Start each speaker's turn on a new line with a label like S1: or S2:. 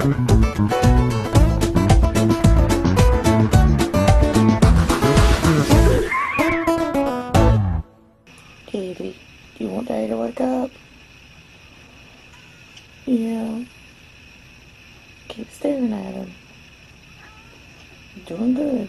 S1: Kitty, do you want Daddy to wake up? Yeah. Keep staring at him. Doing good.